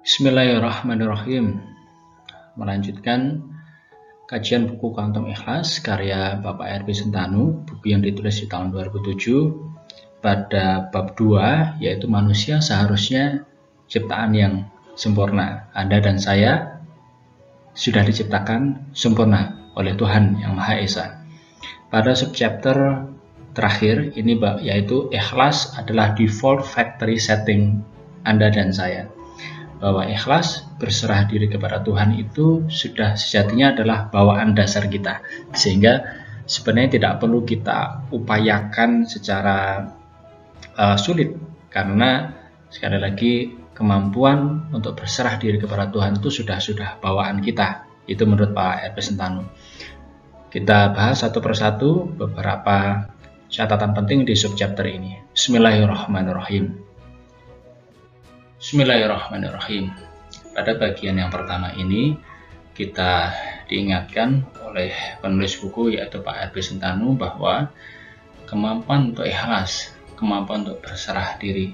Bismillahirrahmanirrahim. Melanjutkan kajian buku Quantum Ikhlas karya Bapak R.P. Sentanu, buku yang ditulis di tahun 2007 pada bab 2, yaitu manusia seharusnya ciptaan yang sempurna. Anda dan saya sudah diciptakan sempurna oleh Tuhan Yang Maha Esa. Pada subchapter terakhir ini yaitu ikhlas adalah default factory setting Anda dan saya. Bahwa ikhlas berserah diri kepada Tuhan itu sudah sejatinya adalah bawaan dasar kita, sehingga sebenarnya tidak perlu kita upayakan secara sulit, karena sekali lagi kemampuan untuk berserah diri kepada Tuhan itu sudah bawaan kita. Itu menurut Pak R.P. Sentanu. Kita bahas satu persatu beberapa catatan penting di subchapter ini. Bismillahirrahmanirrahim. Bismillahirrahmanirrahim. Pada bagian yang pertama ini kita diingatkan oleh penulis buku yaitu Pak R.P. Sentanu bahwa kemampuan untuk ikhlas, kemampuan untuk berserah diri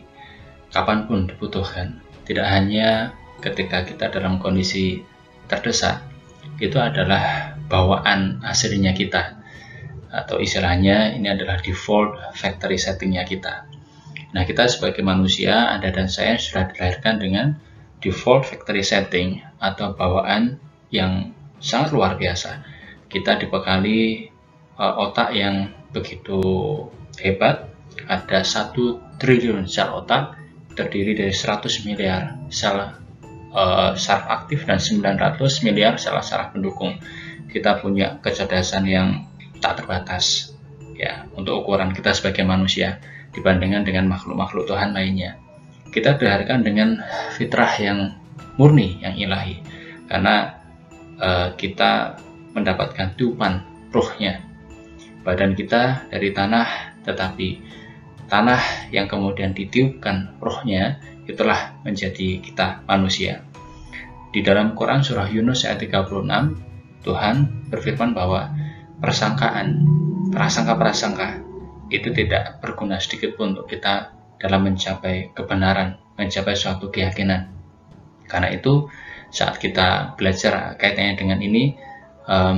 kapanpun dibutuhkan, tidak hanya ketika kita dalam kondisi terdesak, itu adalah bawaan aslinya kita, atau istilahnya ini adalah default factory settingnya kita. Nah, kita sebagai manusia, Anda dan saya sudah dilahirkan dengan default factory setting atau bawaan yang sangat luar biasa. Kita dibekali otak yang begitu hebat. Ada 1 triliun sel otak, terdiri dari 100 miliar sel saraf aktif dan 900 miliar sel saraf pendukung. Kita punya kecerdasan yang tak terbatas ya untuk ukuran kita sebagai manusia dibandingkan dengan makhluk-makhluk Tuhan lainnya. Kita dilahirkan dengan fitrah yang murni, yang ilahi, karena kita mendapatkan tiupan ruhnya. Badan kita dari tanah, tetapi tanah yang kemudian ditiupkan ruhnya, itulah menjadi kita manusia. Di dalam Quran surah Yunus ayat 36, Tuhan berfirman bahwa prasangka-prasangka itu tidak berguna sedikit pun untuk kita dalam mencapai kebenaran, mencapai suatu keyakinan. Karena itu saat kita belajar kaitannya dengan ini,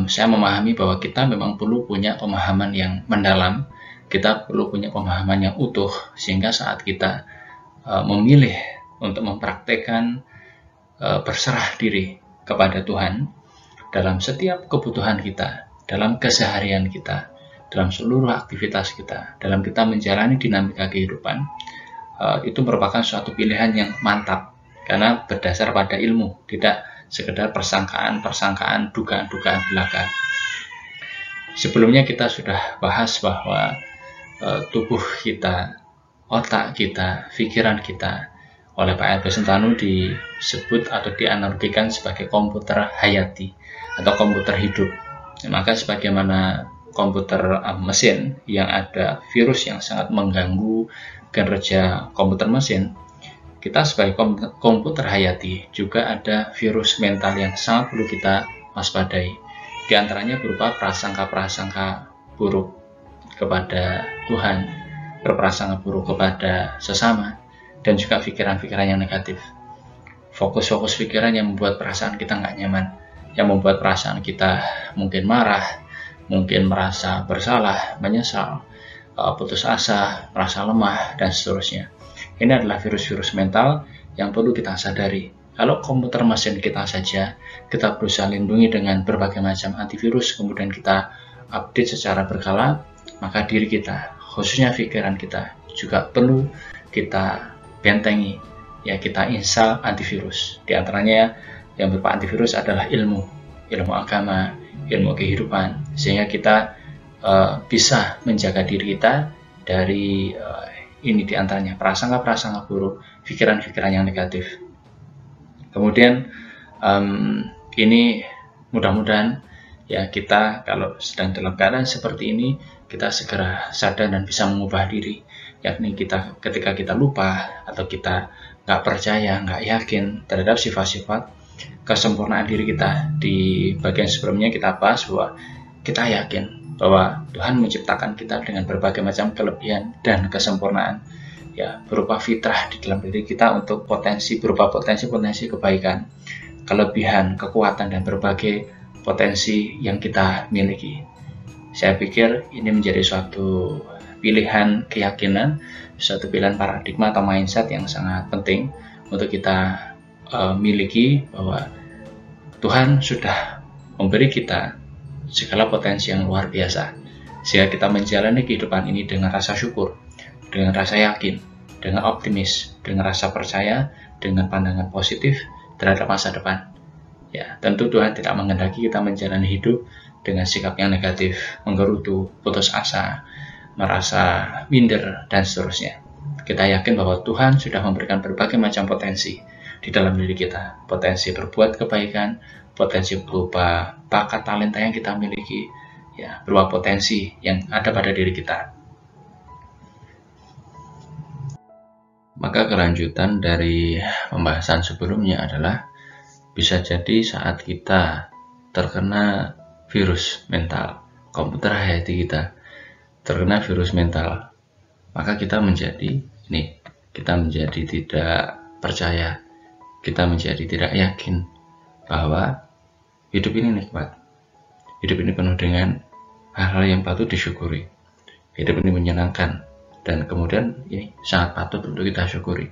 saya memahami bahwa kita memang perlu punya pemahaman yang mendalam, kita perlu punya pemahaman yang utuh, sehingga saat kita memilih untuk mempraktekkan berserah diri kepada Tuhan dalam setiap kebutuhan kita, dalam keseharian kita, dalam seluruh aktivitas kita, dalam kita menjalani dinamika kehidupan, itu merupakan suatu pilihan yang mantap karena berdasar pada ilmu, tidak sekedar persangkaan, dugaan-dugaan belaka. Sebelumnya kita sudah bahas bahwa tubuh kita, otak kita, pikiran kita oleh Pak R.P. Sentanu disebut atau dianalogikan sebagai komputer hayati atau komputer hidup. Maka sebagaimana komputer mesin yang ada virus yang sangat mengganggu kinerja komputer mesin, kita sebagai komputer hayati juga ada virus mental yang sangat perlu kita waspadai. Di antaranya berupa prasangka-prasangka buruk kepada Tuhan, berprasangka buruk kepada sesama, dan juga pikiran-pikiran yang negatif. Fokus-fokus pikiran yang membuat perasaan kita nggak nyaman, yang membuat perasaan kita mungkin marah, mungkin merasa bersalah, menyesal, putus asa, merasa lemah, dan seterusnya. Ini adalah virus-virus mental yang perlu kita sadari. Kalau komputer mesin kita saja, kita berusaha lindungi dengan berbagai macam antivirus, kemudian kita update secara berkala, maka diri kita, khususnya pikiran kita, juga perlu kita bentengi, ya kita install antivirus. Di antaranya yang berupa antivirus adalah ilmu agama, ilmu kehidupan, sehingga kita bisa menjaga diri kita dari ini diantaranya prasangka-prasangka buruk, pikiran-pikiran yang negatif. Kemudian ini mudah-mudahan ya kita kalau sedang dalam keadaan seperti ini, kita segera sadar dan bisa mengubah diri, yakni kita ketika kita lupa atau kita nggak percaya, nggak yakin terhadap sifat-sifat kesempurnaan diri kita. Di bagian sebelumnya kita bahas bahwa kita yakin bahwa Tuhan menciptakan kita dengan berbagai macam kelebihan dan kesempurnaan ya berupa fitrah di dalam diri kita untuk berupa potensi kebaikan, kelebihan, kekuatan, dan berbagai potensi yang kita miliki. Saya pikir ini menjadi suatu pilihan keyakinan, suatu pilihan paradigma atau mindset yang sangat penting untuk kita miliki, bahwa Tuhan sudah memberi kita segala potensi yang luar biasa, sehingga kita menjalani kehidupan ini dengan rasa syukur, dengan rasa yakin, dengan optimis, dengan rasa percaya, dengan pandangan positif terhadap masa depan. Ya, tentu Tuhan tidak menghendaki kita menjalani hidup dengan sikap yang negatif, menggerutu, putus asa, merasa minder, dan seterusnya. Kita yakin bahwa Tuhan sudah memberikan berbagai macam potensi di dalam diri kita, potensi berbuat kebaikan, potensi berupa bakat talenta yang kita miliki, ya, berupa potensi yang ada pada diri kita. Maka kelanjutan dari pembahasan sebelumnya adalah, bisa jadi saat kita terkena virus mental, komputer hayati kita terkena virus mental, maka kita menjadi tidak percaya, kita menjadi tidak yakin bahwa hidup ini nikmat, hidup ini penuh dengan hal-hal yang patut disyukuri, hidup ini menyenangkan, dan kemudian ini sangat patut untuk kita syukuri.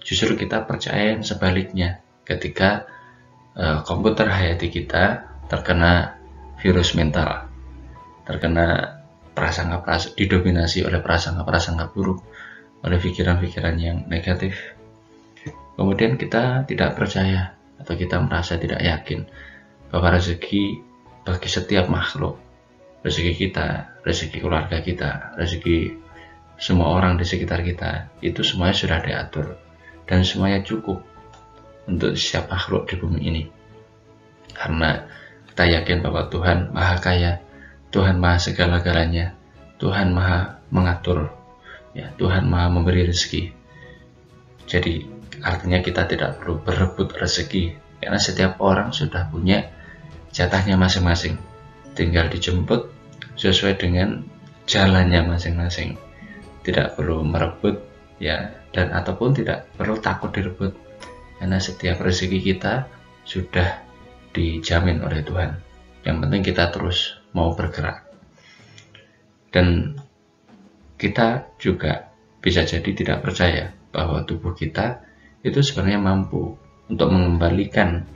Justru kita percaya yang sebaliknya ketika komputer hayati kita terkena virus mental, terkena didominasi oleh prasangka-prasangka buruk, oleh pikiran-pikiran yang negatif. Kemudian kita tidak percaya atau kita merasa tidak yakin bahwa rezeki bagi setiap makhluk, rezeki kita, rezeki keluarga kita, rezeki semua orang di sekitar kita, itu semuanya sudah diatur dan semuanya cukup untuk setiap makhluk di bumi ini. Karena kita yakin bahwa Tuhan Maha Kaya, Tuhan Maha segala-galanya, Tuhan Maha mengatur, ya, Tuhan Maha memberi rezeki. Jadi artinya kita tidak perlu berebut rezeki, karena setiap orang sudah punya jatahnya masing-masing, tinggal dijemput sesuai dengan jalannya masing-masing. Tidak perlu merebut, ya, dan ataupun tidak perlu takut direbut, karena setiap rezeki kita sudah dijamin oleh Tuhan. Yang penting kita terus mau bergerak. Dan kita juga bisa jadi tidak percaya bahwa tubuh kita itu sebenarnya mampu untuk mengembalikan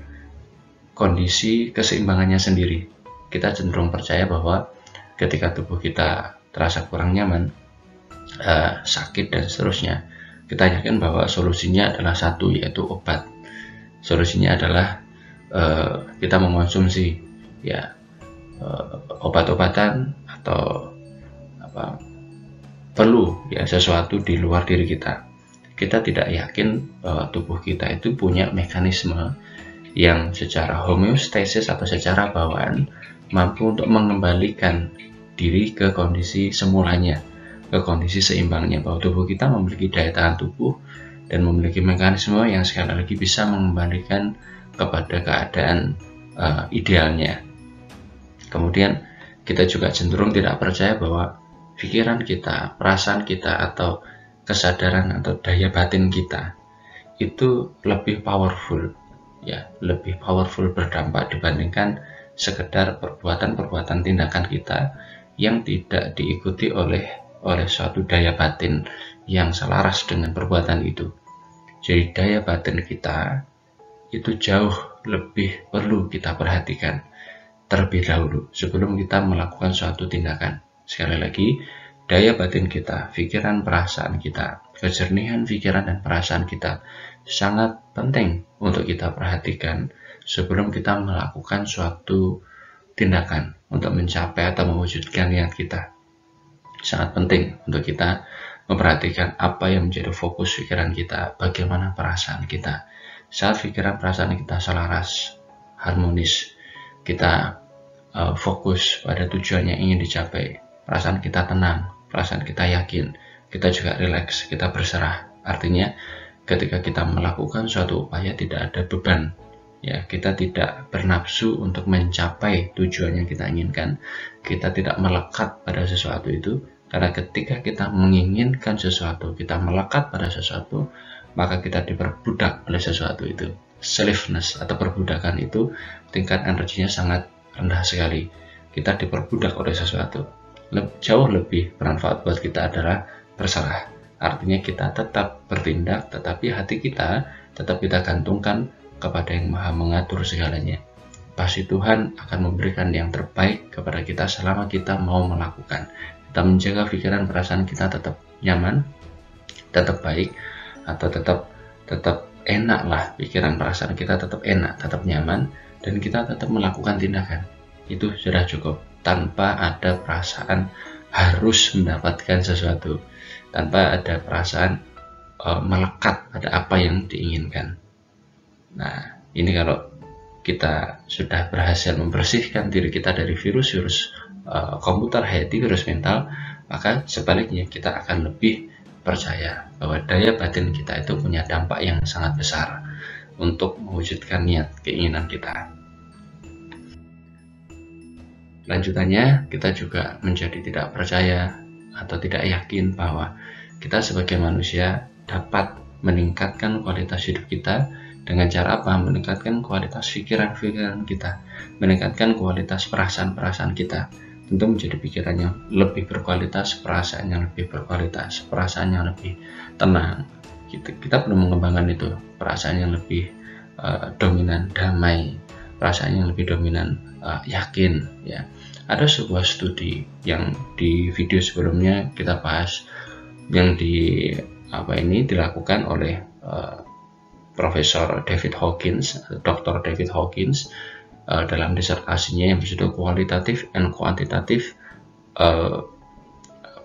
kondisi keseimbangannya sendiri. Kita cenderung percaya bahwa ketika tubuh kita terasa kurang nyaman, sakit, dan seterusnya, kita yakin bahwa solusinya adalah satu, yaitu obat. Solusinya adalah kita mengonsumsi, ya, obat-obatan atau perlu, ya, sesuatu di luar diri kita. Kita tidak yakin bahwa tubuh kita itu punya mekanisme yang secara homeostasis atau secara bawaan mampu untuk mengembalikan diri ke kondisi semulanya, ke kondisi seimbangnya, bahwa tubuh kita memiliki daya tahan tubuh dan memiliki mekanisme yang sekali lagi bisa mengembalikan kepada keadaan idealnya. Kemudian kita juga cenderung tidak percaya bahwa pikiran kita, perasaan kita, atau kesadaran atau daya batin kita itu lebih powerful, ya, lebih powerful berdampak dibandingkan sekedar perbuatan-perbuatan tindakan kita yang tidak diikuti oleh suatu daya batin yang selaras dengan perbuatan itu. Jadi daya batin kita itu jauh lebih perlu kita perhatikan terlebih dahulu sebelum kita melakukan suatu tindakan. Sekali lagi, daya batin kita, pikiran, perasaan kita, kejernihan pikiran dan perasaan kita sangat penting untuk kita perhatikan sebelum kita melakukan suatu tindakan untuk mencapai atau mewujudkan niat kita. Sangat penting untuk kita memperhatikan apa yang menjadi fokus pikiran kita, bagaimana perasaan kita. Saat pikiran perasaan kita selaras, harmonis, kita fokus pada tujuan yang ingin dicapai, perasaan kita tenang, perasaan kita yakin, kita juga rileks, kita berserah. Artinya ketika kita melakukan suatu upaya tidak ada beban, ya, kita tidak bernafsu untuk mencapai tujuan yang kita inginkan, kita tidak melekat pada sesuatu itu, Karena ketika kita menginginkan sesuatu, kita melekat pada sesuatu, maka kita diperbudak oleh sesuatu itu. Slaveness atau perbudakan itu tingkat energinya sangat rendah sekali. Kita diperbudak oleh sesuatu. Jauh lebih bermanfaat buat kita adalah berserah. Artinya kita tetap bertindak, tetapi hati kita tetap kita gantungkan kepada yang Maha mengatur segalanya. Pasti Tuhan akan memberikan yang terbaik kepada kita selama kita mau melakukan. Kita menjaga pikiran perasaan kita tetap nyaman, tetap baik, atau tetap enak lah, pikiran perasaan kita tetap enak, tetap nyaman, dan kita tetap melakukan tindakan. Itu sudah cukup, tanpa ada perasaan harus mendapatkan sesuatu, tanpa ada perasaan melekat pada apa yang diinginkan. Nah, ini kalau kita sudah berhasil membersihkan diri kita dari virus-virus komputer hati, virus mental, maka sebaliknya kita akan lebih percaya bahwa daya batin kita itu punya dampak yang sangat besar untuk mewujudkan niat keinginan kita. Lanjutannya, kita juga menjadi tidak percaya atau tidak yakin bahwa kita sebagai manusia dapat meningkatkan kualitas hidup kita dengan cara apa? Meningkatkan kualitas pikiran-pikiran kita, meningkatkan kualitas perasaan-perasaan kita. Tentu menjadi pikiran yang lebih berkualitas, perasaan yang lebih berkualitas, perasaan yang lebih tenang. Kita perlu mengembangkan itu, perasaan yang lebih dominan damai, perasaan yang lebih dominan yakin. Ya, ada sebuah studi yang di video sebelumnya kita bahas, yang dilakukan oleh Profesor David Hawkins, Dr. David Hawkins, dalam disertasinya yang berjudul Qualitative and Quantitative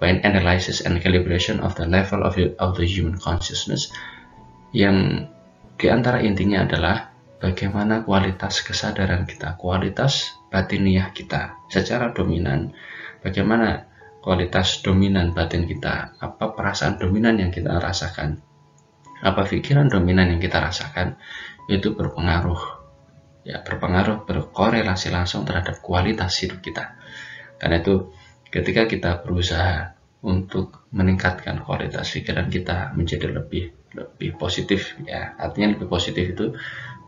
Analysis and Calibration of the Level of the Human Consciousness, yang diantara intinya adalah bagaimana kualitas kesadaran kita, kualitas batiniah kita secara dominan, bagaimana kualitas dominan batin kita, apa perasaan dominan yang kita rasakan, apa pikiran dominan yang kita rasakan, itu berpengaruh, berkorelasi langsung terhadap kualitas hidup kita. Karena itu ketika kita berusaha untuk meningkatkan kualitas pikiran kita menjadi lebih positif, ya, artinya lebih positif itu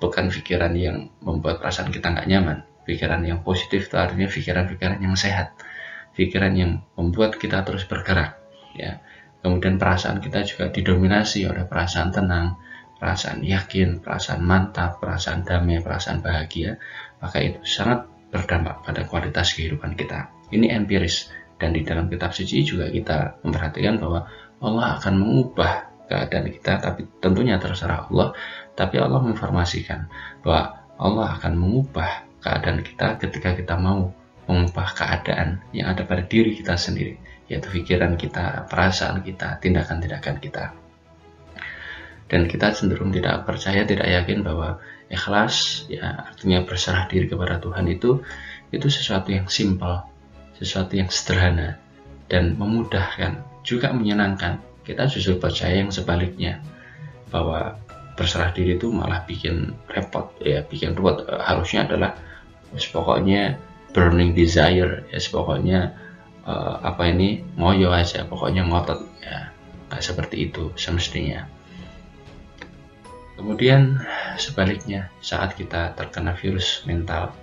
bukan pikiran yang membuat perasaan kita nggak nyaman. Pikiran yang positif itu artinya pikiran-pikiran yang sehat, pikiran yang membuat kita terus bergerak, ya. Kemudian perasaan kita juga didominasi oleh perasaan tenang, perasaan yakin, perasaan mantap, perasaan damai, perasaan bahagia, maka itu sangat berdampak pada kualitas kehidupan kita. Ini empiris, dan di dalam kitab suci juga kita memperhatikan bahwa Allah akan mengubah keadaan kita, tapi tentunya terserah Allah, tapi Allah menginformasikan bahwa Allah akan mengubah keadaan kita ketika kita mau mengubah keadaan yang ada pada diri kita sendiri, yaitu pikiran kita, perasaan kita, tindakan-tindakan kita. Dan kita cenderung tidak percaya, tidak yakin bahwa ikhlas, ya, artinya berserah diri kepada Tuhan itu sesuatu yang simpel, sesuatu yang sederhana dan memudahkan, juga menyenangkan. Kita justru percaya yang sebaliknya, bahwa berserah diri itu malah bikin repot, ya, bikin ruwet. Harusnya adalah pokoknya burning desire, ya, pokoknya ngoyo aja, pokoknya ngotot, ya, nggak seperti itu semestinya. Kemudian sebaliknya, saat kita terkena virus mental,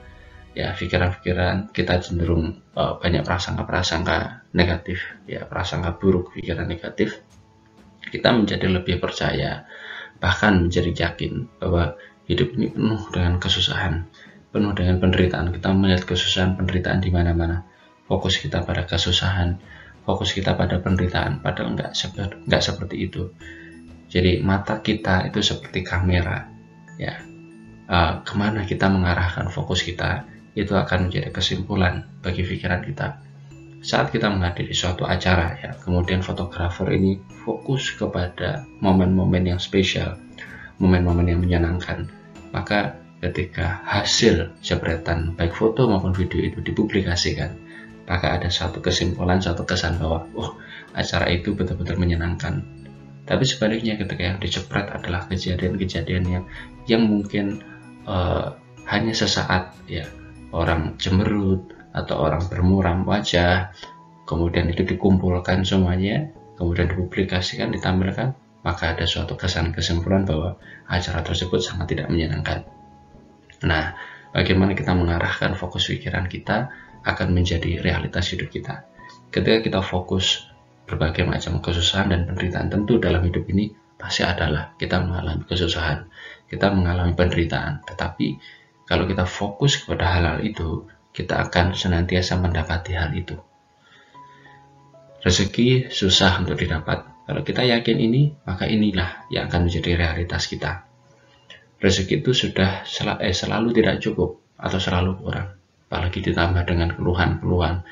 ya, pikiran-pikiran kita cenderung banyak prasangka-prasangka negatif, ya, prasangka buruk, pikiran negatif. Kita menjadi lebih percaya, bahkan menjadi yakin bahwa hidup ini penuh dengan kesusahan, penuh dengan penderitaan. Kita melihat kesusahan, penderitaan di mana-mana. Fokus kita pada kesusahan, fokus kita pada penderitaan, padahal nggak seperti itu. Jadi mata kita itu seperti kamera, ya. Kemana kita mengarahkan fokus kita, itu akan menjadi kesimpulan bagi pikiran kita. Saat kita menghadiri suatu acara, ya, kemudian fotografer ini fokus kepada momen-momen yang spesial, momen-momen yang menyenangkan, maka ketika hasil jepretan baik foto maupun video itu dipublikasikan, maka ada suatu kesimpulan, suatu kesan bahwa acara itu betul-betul menyenangkan. Tapi sebaliknya, ketika yang dijepret adalah kejadian-kejadian yang mungkin hanya sesaat, ya, orang cemberut atau orang bermuram wajah, kemudian itu dikumpulkan semuanya, kemudian dipublikasikan, ditampilkan, maka ada suatu kesimpulan bahwa acara tersebut sangat tidak menyenangkan. Nah, bagaimana kita mengarahkan fokus pikiran kita akan menjadi realitas hidup kita. Ketika kita fokus berbagai macam kesusahan dan penderitaan, tentu dalam hidup ini pasti adalah kita mengalami kesusahan, kita mengalami penderitaan. Tetapi kalau kita fokus kepada hal-hal itu, kita akan senantiasa mendapati hal itu. Rezeki susah untuk didapat. Kalau kita yakin ini, maka inilah yang akan menjadi realitas kita. Rezeki itu sudah selalu tidak cukup atau selalu kurang. Apalagi ditambah dengan keluhan-keluhan,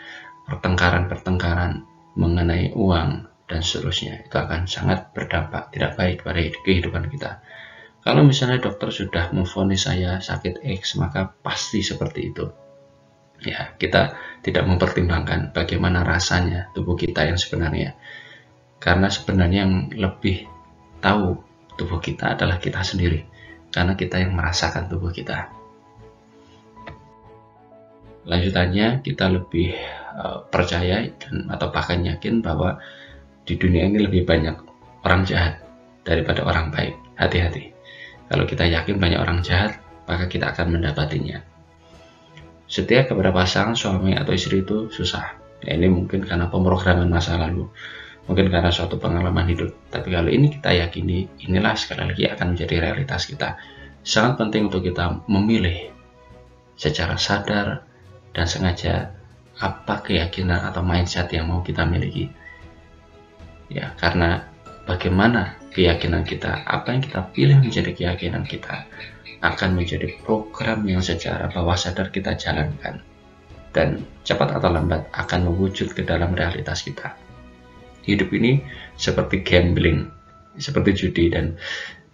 pertengkaran-pertengkaran mengenai uang dan seterusnya. Itu akan sangat berdampak tidak baik pada kehidupan kita. Kalau misalnya dokter sudah memvonis saya sakit X, maka pasti seperti itu. Ya, kita tidak mempertimbangkan bagaimana rasanya tubuh kita yang sebenarnya. Karena sebenarnya yang lebih tahu tubuh kita adalah kita sendiri. Karena kita yang merasakan tubuh kita. Lanjutannya, kita lebih percaya atau bahkan yakin bahwa di dunia ini lebih banyak orang jahat daripada orang baik. Hati-hati. Kalau kita yakin banyak orang jahat, maka kita akan mendapatinya. Setia kepada pasangan suami atau istri itu susah. Ya, ini mungkin karena pemrograman masa lalu, mungkin karena suatu pengalaman hidup. Tapi kalau ini kita yakini, inilah sekali lagi akan menjadi realitas kita. Sangat penting untuk kita memilih secara sadar dan sengaja apa keyakinan atau mindset yang mau kita miliki. Ya, karena bagaimana keyakinan kita, apa yang kita pilih menjadi keyakinan kita, akan menjadi program yang secara bawah sadar kita jalankan, dan cepat atau lambat akan mewujud ke dalam realitas kita. Hidup ini seperti gambling, seperti judi,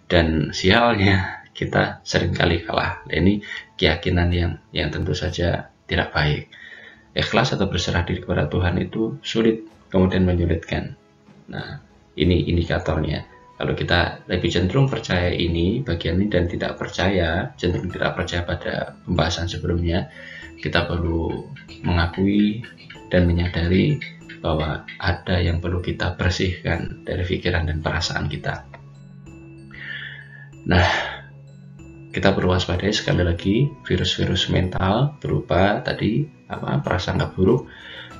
dan sialnya kita seringkali kalah. Ini keyakinan yang tentu saja tidak baik. Ikhlas atau berserah diri kepada Tuhan itu sulit, kemudian menyulitkan. Nah, ini indikatornya. Kalau kita lebih cenderung percaya ini, bagian ini, dan cenderung tidak percaya pada pembahasan sebelumnya, kita perlu mengakui dan menyadari bahwa ada yang perlu kita bersihkan dari pikiran dan perasaan kita. Nah, kita perlu waspadai sekali lagi virus-virus mental berupa tadi prasangka buruk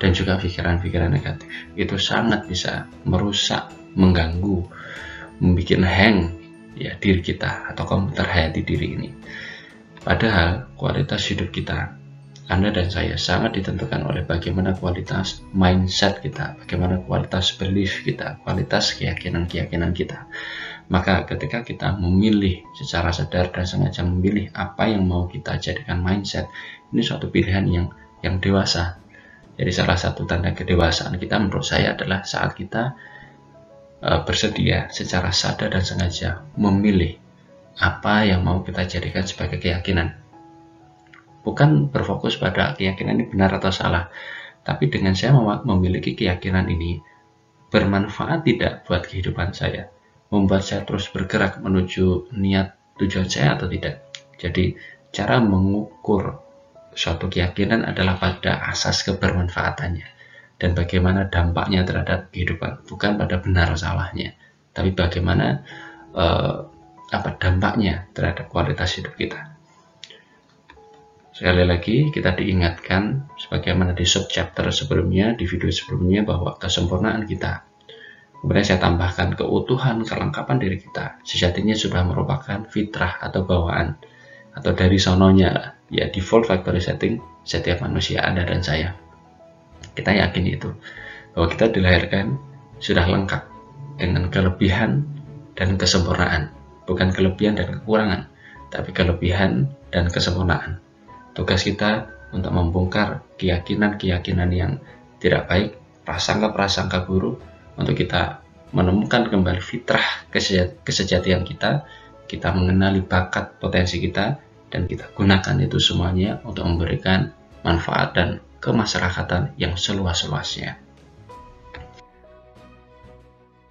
dan juga pikiran-pikiran negatif. Itu sangat bisa merusak, mengganggu, membuat hang ya diri kita atau komputer hayati diri ini. Padahal kualitas hidup kita, Anda dan saya, sangat ditentukan oleh bagaimana kualitas mindset kita, bagaimana kualitas belief kita, kualitas keyakinan-keyakinan kita. Maka ketika kita memilih secara sadar dan sengaja memilih apa yang mau kita jadikan mindset, ini suatu pilihan yang dewasa. Jadi salah satu tanda kedewasaan kita menurut saya adalah saat kita bersedia secara sadar dan sengaja memilih apa yang mau kita jadikan sebagai keyakinan. Bukan berfokus pada keyakinan ini benar atau salah, tapi dengan saya memiliki keyakinan ini bermanfaat tidak buat kehidupan saya, membuat saya terus bergerak menuju niat tujuan saya atau tidak. Jadi cara mengukur suatu keyakinan adalah pada asas kebermanfaatannya dan bagaimana dampaknya terhadap kehidupan, bukan pada benar salahnya, tapi bagaimana dampaknya terhadap kualitas hidup kita. Sekali lagi kita diingatkan sebagaimana di subchapter sebelumnya, di video sebelumnya, bahwa kesempurnaan kita, kemudian saya tambahkan keutuhan, kelengkapan diri kita, sejatinya sudah merupakan fitrah atau bawaan atau dari sononya, ya default factory setting setiap manusia, Anda dan saya. Kita yakin itu, bahwa kita dilahirkan sudah lengkap dengan kelebihan dan kesempurnaan. Bukan kelebihan dan kekurangan, tapi kelebihan dan kesempurnaan. Tugas kita untuk membongkar keyakinan-keyakinan yang tidak baik, prasangka-prasangka buruk, untuk kita menemukan kembali fitrah kesejatian kita, kita mengenali bakat potensi kita, dan kita gunakan itu semuanya untuk memberikan manfaat dan kemasyarakatan yang seluas-luasnya.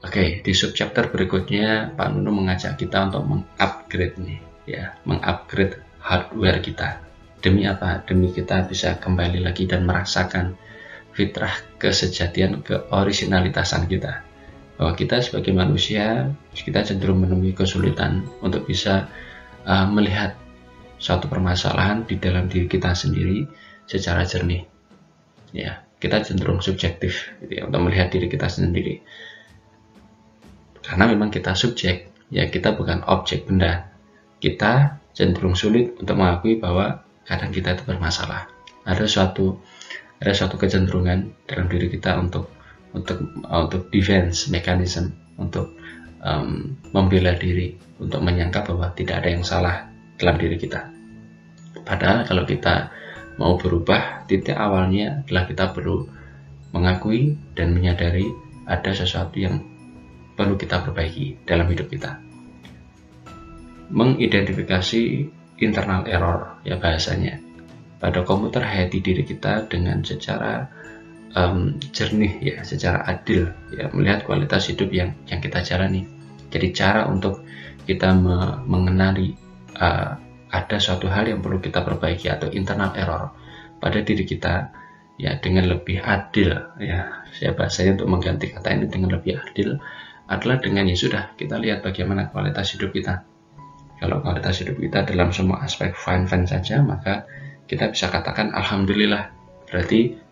Oke, di subchapter berikutnya Pak Nunu mengajak kita untuk mengupgrade hardware kita. Demi apa? Demi kita bisa kembali lagi dan merasakan fitrah kesejatian, keorisinalitasan kita, bahwa kita sebagai manusia kita cenderung menemui kesulitan untuk bisa melihat suatu permasalahan di dalam diri kita sendiri secara jernih. Ya, kita cenderung subjektif gitu ya, untuk melihat diri kita sendiri. Karena memang kita subjek, ya kita bukan objek benda. Kita cenderung sulit untuk mengakui bahwa kadang kita itu bermasalah. Ada suatu kecenderungan dalam diri kita untuk defense mechanism, untuk membela diri, untuk menyangka bahwa tidak ada yang salah dalam diri kita. Padahal kalau kita mau berubah, titik awalnya adalah kita perlu mengakui dan menyadari ada sesuatu yang perlu kita perbaiki dalam hidup kita. Mengidentifikasi internal error, ya bahasanya, pada komputer hayati diri kita dengan secara jernih, ya, secara adil, ya, melihat kualitas hidup yang kita jalani. Jadi cara untuk kita mengenali ada suatu hal yang perlu kita perbaiki atau internal error pada diri kita, ya, dengan lebih adil, ya, saya bahasanya untuk mengganti kata ini dengan lebih adil adalah dengan, ya sudah, kita lihat bagaimana kualitas hidup kita. Kalau kualitas hidup kita dalam semua aspek fine-fine saja, maka kita bisa katakan alhamdulillah, berarti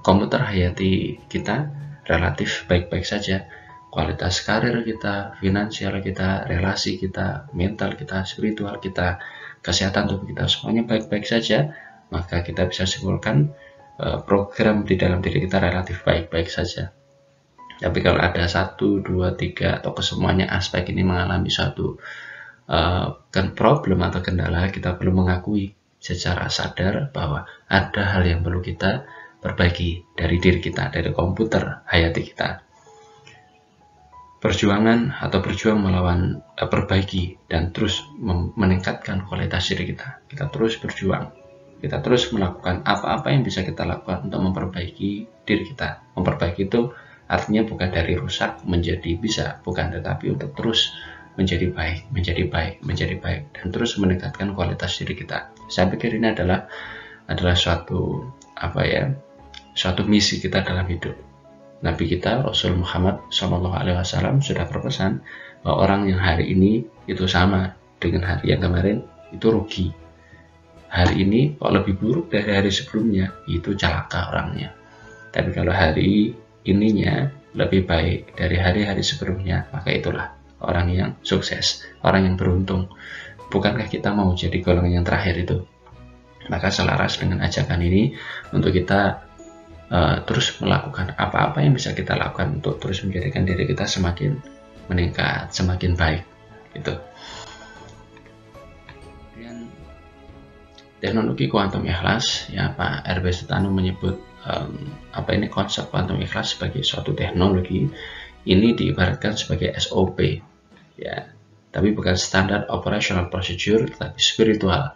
komputer hayati kita relatif baik-baik saja. Kualitas karir kita, finansial kita, relasi kita, mental kita, spiritual kita, kesehatan tubuh kita, semuanya baik-baik saja, maka kita bisa simpulkan program di dalam diri kita relatif baik-baik saja. Tapi kalau ada 1, 2, 3 atau kesemuanya aspek ini mengalami suatu problem atau kendala, kita perlu mengakui secara sadar bahwa ada hal yang perlu kita perbaiki dari diri kita, dari komputer hayati kita. Perjuangan atau berjuang melawan perbaiki dan terus meningkatkan kualitas diri kita. Kita terus berjuang, kita terus melakukan apa-apa yang bisa kita lakukan untuk memperbaiki diri kita. Memperbaiki itu artinya bukan dari rusak menjadi bisa, bukan, tetapi untuk terus menjadi baik, menjadi baik, menjadi baik, dan terus meningkatkan kualitas diri kita. Saya pikir ini adalah suatu suatu misi kita dalam hidup. Nabi kita Rasul Muhammad SAW sudah berpesan bahwa orang yang hari ini itu sama dengan hari yang kemarin itu rugi. Hari ini kok lebih buruk dari hari sebelumnya, itu celaka orangnya. Tapi kalau hari ininya lebih baik dari hari-hari sebelumnya, maka itulah orang yang sukses, orang yang beruntung. Bukankah kita mau jadi golongan yang terakhir itu? Maka selaras dengan ajakan ini untuk kita terus melakukan apa-apa yang bisa kita lakukan untuk terus menjadikan diri kita semakin meningkat, semakin baik, gitu. Kemudian teknologi kuantum ikhlas, ya, Pak RB Setanu menyebut konsep kuantum ikhlas sebagai suatu teknologi. Ini diibaratkan sebagai SOP, ya, tapi bukan standard operational procedure, tetapi spiritual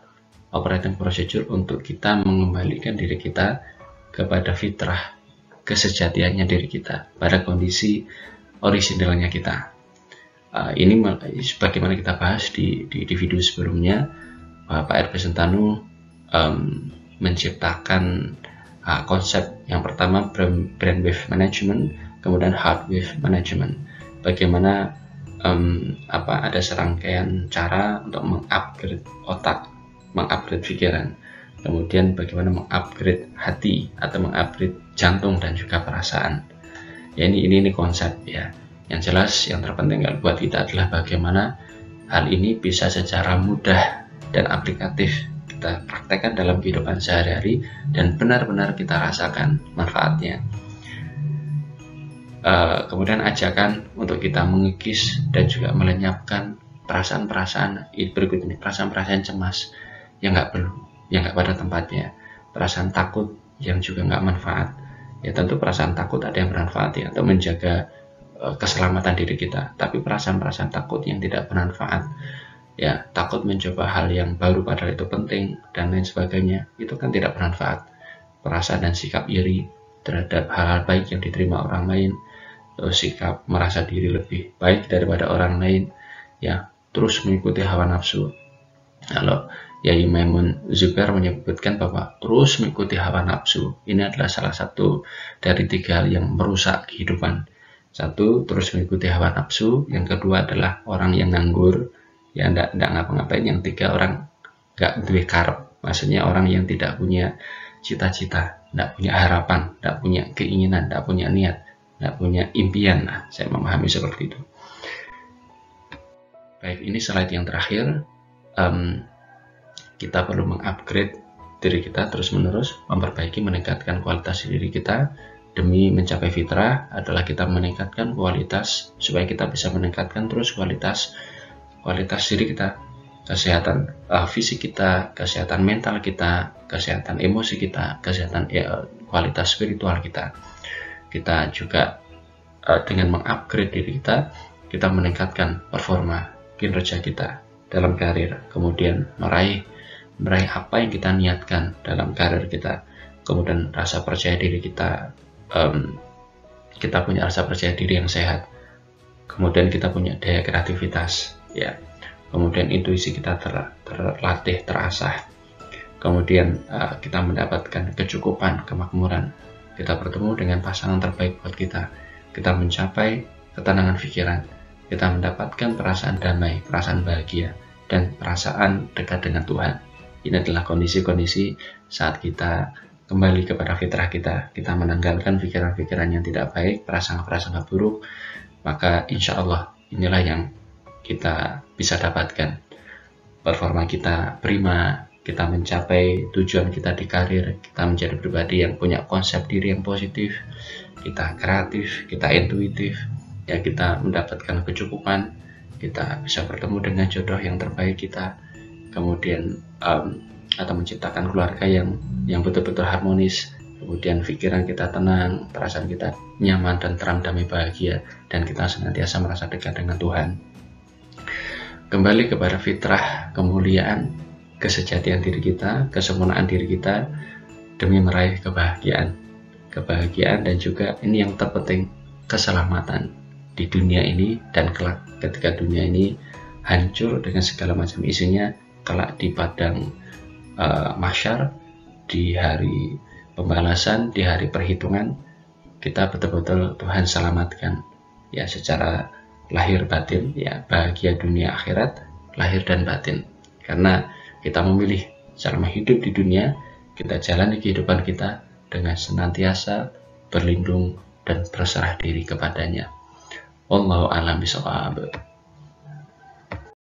operating procedure untuk kita mengembalikan diri kita kepada fitrah kesejatiannya diri kita, pada kondisi orisinalnya kita. Ini sebagaimana kita bahas di video sebelumnya, Pak RB Setanu menciptakan konsep yang pertama brainwave management, kemudian heartwave management. Bagaimana ada serangkaian cara untuk mengupgrade otak, mengupgrade pikiran, kemudian bagaimana mengupgrade hati atau mengupgrade jantung dan juga perasaan. Ya, ini konsep, ya. Yang jelas yang terpenting buat kita adalah bagaimana hal ini bisa secara mudah dan aplikatif kita praktekkan dalam kehidupan sehari-hari dan benar-benar kita rasakan manfaatnya. Kemudian ajakan untuk kita mengikis dan juga melenyapkan perasaan-perasaan berikut ini, perasaan-perasaan cemas yang nggak perlu, yang nggak pada tempatnya, perasaan takut yang juga nggak manfaat. Ya, tentu perasaan takut ada yang bermanfaat, ya, untuk menjaga keselamatan diri kita, tapi perasaan-perasaan takut yang tidak bermanfaat, ya, takut mencoba hal yang baru padahal itu penting dan lain sebagainya, itu kan tidak bermanfaat. Perasaan dan sikap iri terhadap hal-hal baik yang diterima orang lain, sikap merasa diri lebih baik daripada orang lain, ya, terus mengikuti hawa nafsu, Kalau Yai Maimun Zubair menyebutkan bahwa terus mengikuti hawa nafsu ini adalah salah satu dari 3 hal yang merusak kehidupan. 1, terus mengikuti hawa nafsu. Yang kedua adalah orang yang nganggur, ya ndak ngapa-ngapain. Yang 3, orang nggak duwe karep, maksudnya orang yang tidak punya cita-cita, ndak punya harapan, ndak punya keinginan, ndak punya niat, ndak punya impian. Nah, saya memahami seperti itu. Baik, ini slide yang terakhir. Kita perlu mengupgrade diri kita terus-menerus, memperbaiki, meningkatkan kualitas diri kita. Demi mencapai fitrah adalah kita meningkatkan kualitas, supaya kita bisa meningkatkan terus kualitas diri kita, kesehatan fisik kita, kesehatan mental kita, kesehatan emosi kita, kesehatan kualitas spiritual kita. Kita juga dengan mengupgrade diri kita, kita meningkatkan performa kinerja kita dalam karir, kemudian meraih apa yang kita niatkan dalam karir kita, kemudian rasa percaya diri kita, kita punya rasa percaya diri yang sehat, kemudian kita punya daya kreativitas, ya, kemudian intuisi kita terlatih, terasah, kemudian kita mendapatkan kecukupan, kemakmuran, kita bertemu dengan pasangan terbaik buat kita mencapai ketenangan pikiran, kita mendapatkan perasaan damai, perasaan bahagia, dan perasaan dekat dengan Tuhan. Ini adalah kondisi-kondisi saat kita kembali kepada fitrah kita menanggalkan pikiran-pikiran yang tidak baik, prasangka-prasangka buruk, maka insya Allah inilah yang kita bisa dapatkan. Performa kita prima, kita mencapai tujuan kita di karir, kita menjadi pribadi yang punya konsep diri yang positif, kita kreatif, kita intuitif, ya, kita mendapatkan kecukupan, kita bisa bertemu dengan jodoh yang terbaik kita, kemudian atau menciptakan keluarga yang betul-betul harmonis, kemudian pikiran kita tenang, perasaan kita nyaman dan tenang, damai, bahagia, dan kita senantiasa merasa dekat dengan Tuhan. Kembali kepada fitrah, kemuliaan, kesejatian diri kita, kesempurnaan diri kita, demi meraih kebahagiaan dan juga ini yang terpenting, keselamatan di dunia ini, dan kelak ketika dunia ini hancur dengan segala macam isinya, kelak di padang mahsyar, di hari pembalasan, di hari perhitungan, kita betul-betul Tuhan selamatkan, ya, secara lahir batin, ya, bahagia dunia akhirat, lahir dan batin, karena kita memilih selama hidup di dunia, kita jalani kehidupan kita dengan senantiasa berlindung dan berserah diri kepadanya. Wallahu a'lam bishawab.